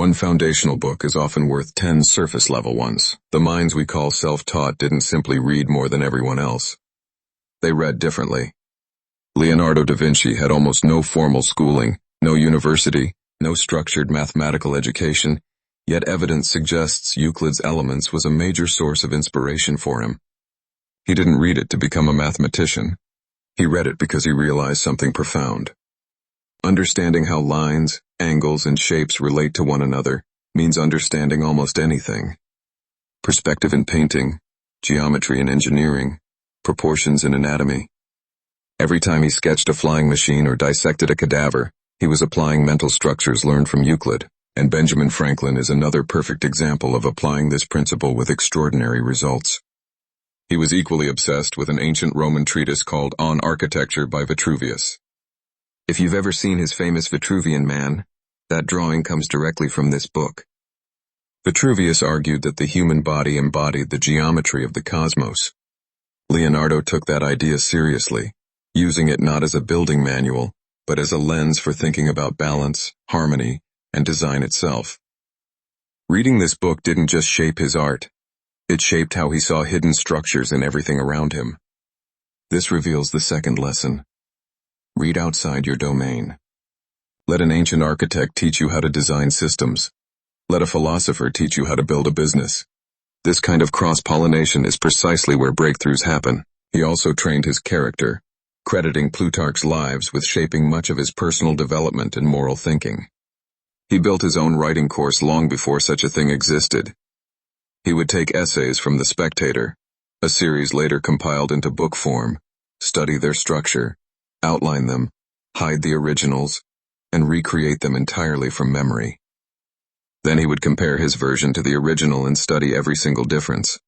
One foundational book is often worth 10 surface-level ones. The minds we call self-taught didn't simply read more than everyone else. They read differently. Leonardo da Vinci had almost no formal schooling, no university, no structured mathematical education, yet evidence suggests Euclid's Elements was a major source of inspiration for him. He didn't read it to become a mathematician. He read it because he realized something profound. Understanding how lines, angles, and shapes relate to one another means understanding almost anything. Perspective in painting, geometry in engineering, proportions in anatomy. Every time he sketched a flying machine or dissected a cadaver, he was applying mental structures learned from Euclid, and Benjamin Franklin is another perfect example of applying this principle with extraordinary results. He was equally obsessed with an ancient Roman treatise called On Architecture by Vitruvius. If you've ever seen his famous Vitruvian Man, that drawing comes directly from this book. Vitruvius argued that the human body embodied the geometry of the cosmos. Leonardo took that idea seriously, using it not as a building manual, but as a lens for thinking about balance, harmony, and design itself. Reading this book didn't just shape his art, it shaped how he saw hidden structures in everything around him. This reveals the second lesson. Read outside your domain. Let an ancient architect teach you how to design systems. Let a philosopher teach you how to build a business. This kind of cross-pollination is precisely where breakthroughs happen. He also trained his character, crediting Plutarch's Lives with shaping much of his personal development and moral thinking. He built his own writing course long before such a thing existed. He would take essays from The Spectator, a series later compiled into book form, study their structure, outline them, hide the originals, and recreate them entirely from memory. Then he would compare his version to the original and study every single difference.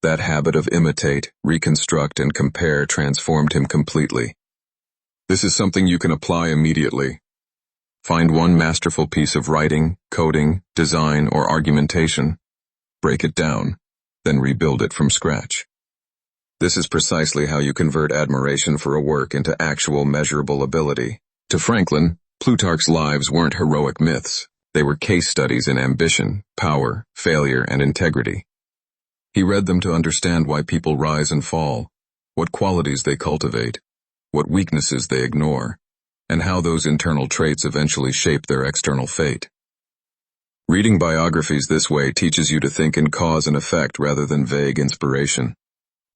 That habit of imitate, reconstruct, and compare transformed him completely. This is something you can apply immediately. Find one masterful piece of writing, coding, design, or argumentation, break it down, then rebuild it from scratch. This is precisely how you convert admiration for a work into actual measurable ability. To Franklin, Plutarch's Lives weren't heroic myths. They were case studies in ambition, power, failure, and integrity. He read them to understand why people rise and fall, what qualities they cultivate, what weaknesses they ignore, and how those internal traits eventually shape their external fate. Reading biographies this way teaches you to think in cause and effect rather than vague inspiration.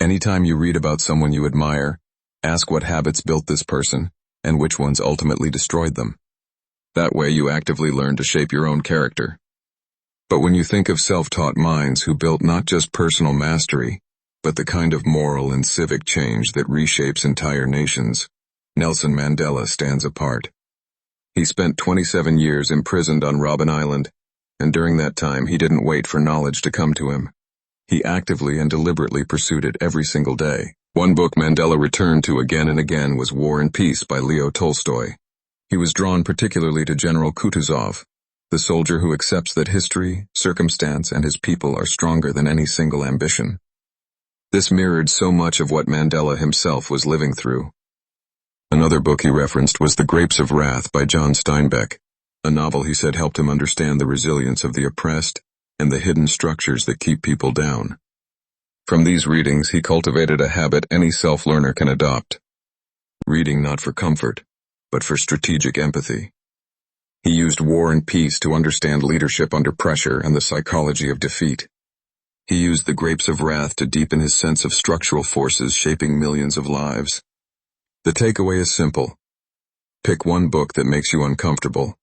Anytime you read about someone you admire, ask what habits built this person, and which ones ultimately destroyed them. That way you actively learn to shape your own character. But when you think of self-taught minds who built not just personal mastery, but the kind of moral and civic change that reshapes entire nations, Nelson Mandela stands apart. He spent 27 years imprisoned on Robben Island, and during that time he didn't wait for knowledge to come to him. He actively and deliberately pursued it every single day. One book Mandela returned to again and again was War and Peace by Leo Tolstoy. He was drawn particularly to General Kutuzov, the soldier who accepts that history, circumstance, and his people are stronger than any single ambition. This mirrored so much of what Mandela himself was living through. Another book he referenced was The Grapes of Wrath by John Steinbeck, a novel he said helped him understand the resilience of the oppressed and the hidden structures that keep people down. From these readings, he cultivated a habit any self-learner can adopt. Reading not for comfort, but for strategic empathy. He used War and Peace to understand leadership under pressure and the psychology of defeat. He used The Grapes of Wrath to deepen his sense of structural forces shaping millions of lives. The takeaway is simple. Pick one book that makes you uncomfortable,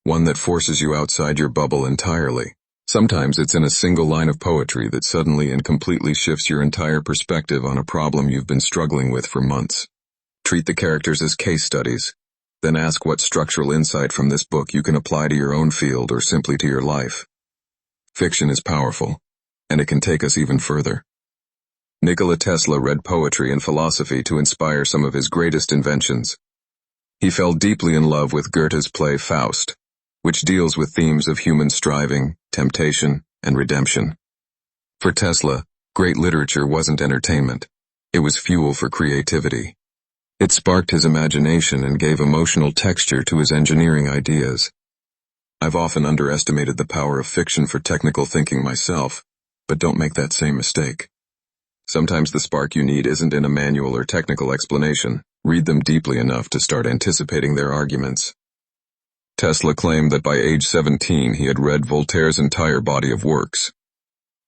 one that forces you outside your bubble entirely. Sometimes it's in a single line of poetry that suddenly and completely shifts your entire perspective on a problem you've been struggling with for months. Treat the characters as case studies, then ask what structural insight from this book you can apply to your own field or simply to your life. Fiction is powerful, and it can take us even further. Nikola Tesla read poetry and philosophy to inspire some of his greatest inventions. He fell deeply in love with Goethe's play Faust, which deals with themes of human striving, temptation, and redemption. For Tesla, great literature wasn't entertainment. It was fuel for creativity. It sparked his imagination and gave emotional texture to his engineering ideas. I've often underestimated the power of fiction for technical thinking myself, but don't make that same mistake. Sometimes the spark you need isn't in a manual or technical explanation. Read them deeply enough to start anticipating their arguments. Tesla claimed that by age 17 he had read Voltaire's entire body of works.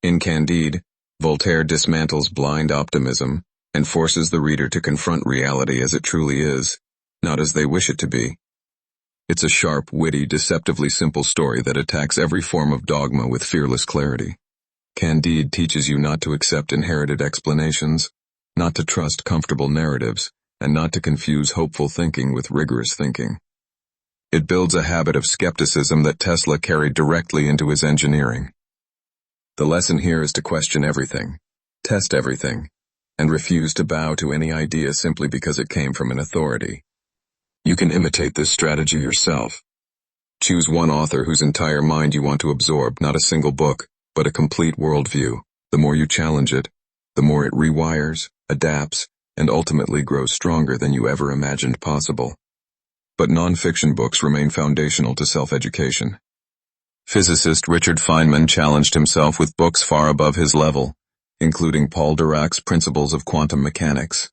In Candide, Voltaire dismantles blind optimism and forces the reader to confront reality as it truly is, not as they wish it to be. It's a sharp, witty, deceptively simple story that attacks every form of dogma with fearless clarity. Candide teaches you not to accept inherited explanations, not to trust comfortable narratives, and not to confuse hopeful thinking with rigorous thinking. It builds a habit of skepticism that Tesla carried directly into his engineering. The lesson here is to question everything, test everything, and refuse to bow to any idea simply because it came from an authority. You can imitate this strategy yourself. Choose one author whose entire mind you want to absorb, not a single book, but a complete worldview. The more you challenge it, the more it rewires, adapts, and ultimately grows stronger than you ever imagined possible. But non-fiction books remain foundational to self-education. Physicist Richard Feynman challenged himself with books far above his level, including Paul Dirac's Principles of Quantum Mechanics.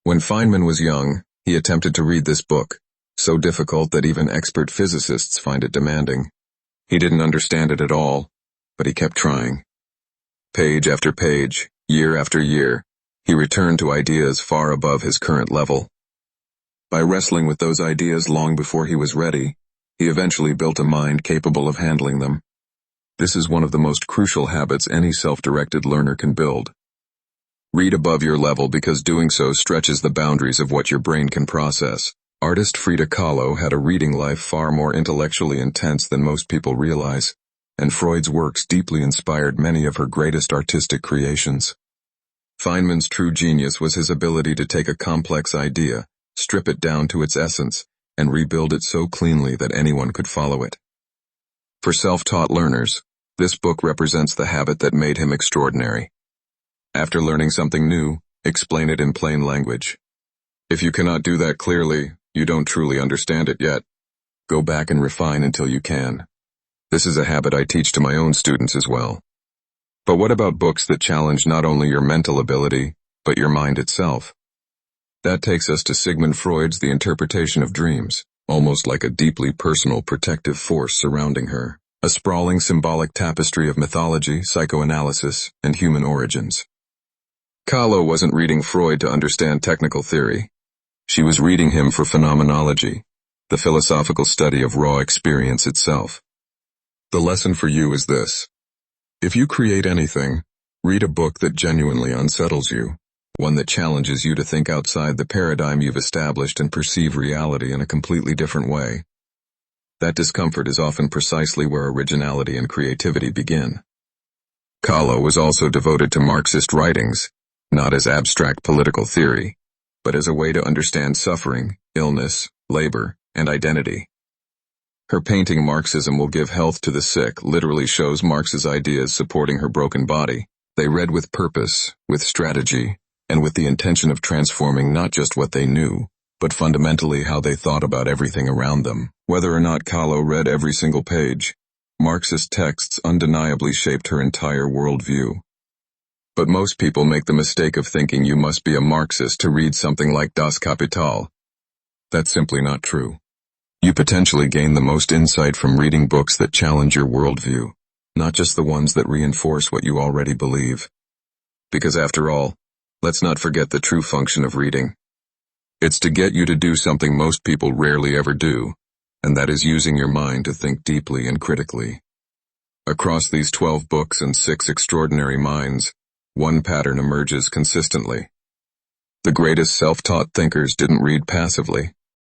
When Feynman was young, he attempted to read this book, so difficult that even expert physicists find it demanding. He didn't understand it at all, but he kept trying. Page after page, year after year, he returned to ideas far above his current level. By wrestling with those ideas long before he was ready, he eventually built a mind capable of handling them. This is one of the most crucial habits any self-directed learner can build. Read above your level because doing so stretches the boundaries of what your brain can process. Artist Frida Kahlo had a reading life far more intellectually intense than most people realize, and Freud's works deeply inspired many of her greatest artistic creations. Feynman's true genius was his ability to take a complex idea, strip it down to its essence, and rebuild it so cleanly that anyone could follow it. For self-taught learners, this book represents the habit that made him extraordinary. After learning something new, explain it in plain language. If you cannot do that clearly, you don't truly understand it yet. Go back and refine until you can. This is a habit I teach to my own students as well. But what about books that challenge not only your mental ability, but your mind itself? That takes us to Sigmund Freud's The Interpretation of Dreams, almost like a deeply personal protective force surrounding her, a sprawling symbolic tapestry of mythology, psychoanalysis, and human origins. Kahlo wasn't reading Freud to understand technical theory. She was reading him for phenomenology, the philosophical study of raw experience itself. The lesson for you is this. If you create anything, read a book that genuinely unsettles you, one that challenges you to think outside the paradigm you've established and perceive reality in a completely different way. That discomfort is often precisely where originality and creativity begin. Kahlo was also devoted to Marxist writings, not as abstract political theory, but as a way to understand suffering, illness, labor, and identity. Her painting Marxism Will Give Health to the Sick literally shows Marx's ideas supporting her broken body. They read with purpose, with strategy, and with the intention of transforming not just what they knew, but fundamentally how they thought about everything around them. Whether or not Kahlo read every single page, Marxist texts undeniably shaped her entire worldview. But most people make the mistake of thinking you must be a Marxist to read something like Das Kapital. That's simply not true. You potentially gain the most insight from reading books that challenge your worldview, not just the ones that reinforce what you already believe. Because after all, let's not forget the true function of reading. It's to get you to do something most people rarely ever do, and that is using your mind to think deeply and critically. Across these 12 books and 6 extraordinary minds, one pattern emerges consistently. The greatest self-taught thinkers didn't read passively.